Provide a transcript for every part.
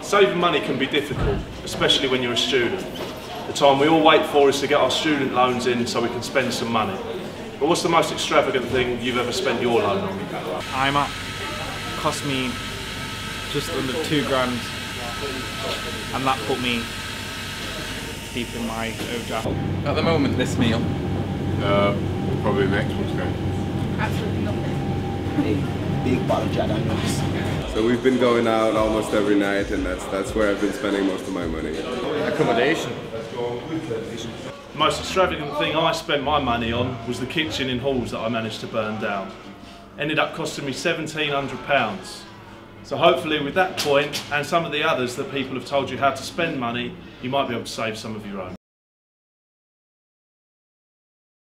Saving money can be difficult, especially when you're a student. The time we all wait for is to get our student loans in so we can spend some money. But what's the most extravagant thing you've ever spent your loan on? IMAP cost me just under £2 and that put me deep in my overdraft. At the moment, this meal. Probably the Xbox game. Absolutely nothing. Big bottle of Jack Daniels. So we've been going out almost every night, and that's where I've been spending most of my money. Accommodation. The most extravagant thing I spent my money on was the kitchen in Halls that I managed to burn down. Ended up costing me £1,700. So hopefully with that point and some of the others that people have told you how to spend money, you might be able to save some of your own.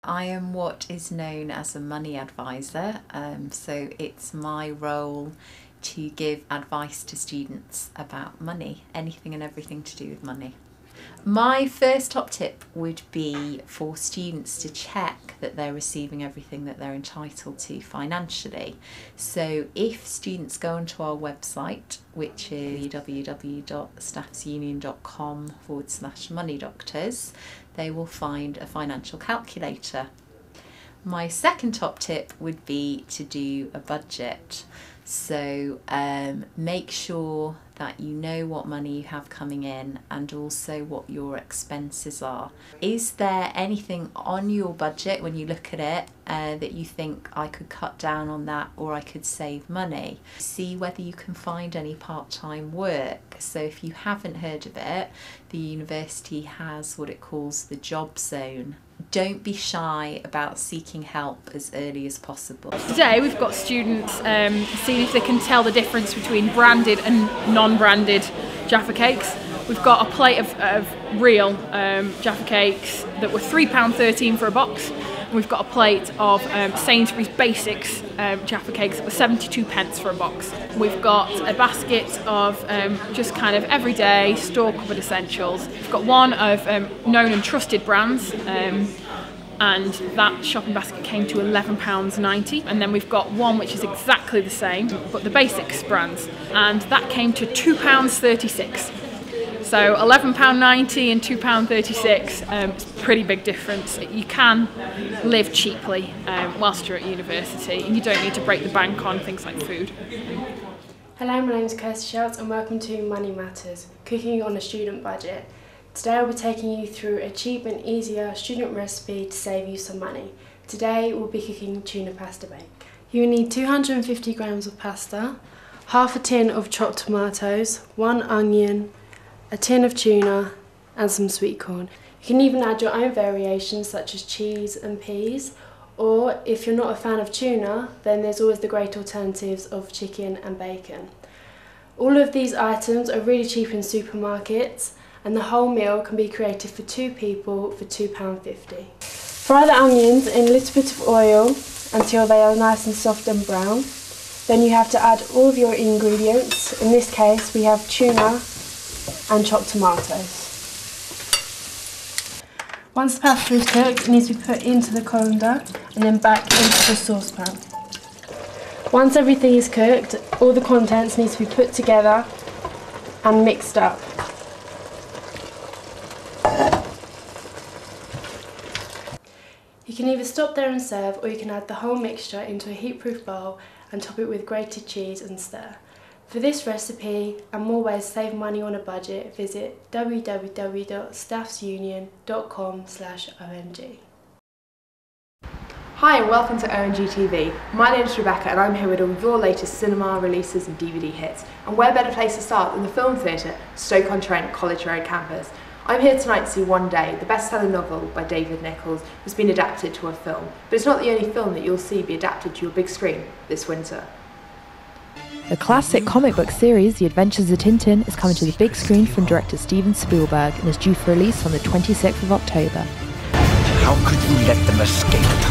I am what is known as a money advisor, so it's my role to give advice to students about money, anything and everything to do with money. My first top tip would be for students to check that they're receiving everything that they're entitled to financially. So if students go onto our website, which is www.staffsunion.com/moneydoctors, they will find a financial calculator. My second top tip would be to do a budget. So make sure that you know what money you have coming in and also what your expenses are. Is there anything on your budget when you look at it that you think I could cut down on that or I could save money? See whether you can find any part-time work. So if you haven't heard of it, the university has what it calls the job zone. Don't be shy about seeking help as early as possible. Today we've got students seeing if they can tell the difference between branded and non-branded Jaffa cakes. We've got a plate of real Jaffa cakes that were £3.13 for a box. And we've got a plate of Sainsbury's Basics Jaffa cakes that were 72p for a box. We've got a basket of just kind of everyday store cupboard essentials. We've got one of known and trusted brands, and that shopping basket came to £11.90. And then we've got one which is exactly the same, but the Basics brands, and that came to £2.36. So £11.90 and £2.36, it's a pretty big difference. You can live cheaply whilst you're at university, and you don't need to break the bank on things like food. Hello, my name is Kirsty Schultz and welcome to Money Matters, cooking on a student budget. Today I'll be taking you through a cheap and easier student recipe to save you some money. Today we'll be cooking tuna pasta bake. You will need 250 grams of pasta, half a tin of chopped tomatoes, 1 onion, a tin of tuna and some sweet corn. You can even add your own variations such as cheese and peas, or if you're not a fan of tuna, then there's always the great alternatives of chicken and bacon. All of these items are really cheap in supermarkets, and the whole meal can be created for 2 people for £2.50. Fry the onions in a little bit of oil until they are nice and soft and brown. Then you have to add all of your ingredients. In this case we have tuna and chopped tomatoes. Once the pasta is cooked, it needs to be put into the colander and then back into the saucepan. Once everything is cooked, all the contents need to be put together and mixed up. You can either stop there and serve, or you can add the whole mixture into a heat-proof bowl and top it with grated cheese and stir. For this recipe and more ways to save money on a budget, visit www.staffsunion.com/OMG. Hi and welcome to OMG TV. My name is Rebecca and I'm here with all of your latest cinema releases and DVD hits. And where better place to start than the film theatre, Stoke-on-Trent College Road campus. I'm here tonight to see One Day, the best-selling novel by David Nicholls, has been adapted to a film. But it's not the only film that you'll see be adapted to your big screen this winter. The classic comic book series, The Adventures of Tintin, is coming to the big screen from director Steven Spielberg and is due for release on the 26th of October. How could you let them escape?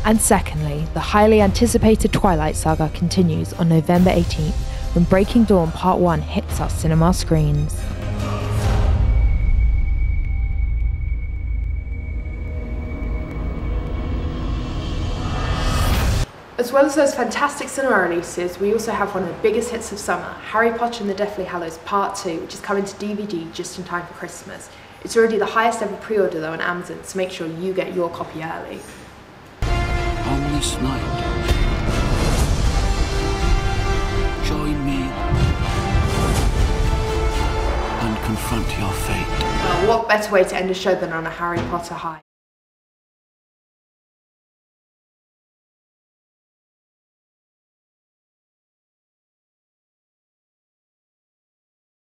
And secondly, the highly anticipated Twilight saga continues on November 18th when Breaking Dawn Part 1 hits our cinema screens. As well as those fantastic cinema releases, we also have one of the biggest hits of summer, Harry Potter and the Deathly Hallows Part 2, which is coming to DVD just in time for Christmas. It's already the highest ever pre-order though on Amazon, so make sure you get your copy early. On this night, join me and confront your fate. Well, what better way to end a show than on a Harry Potter high?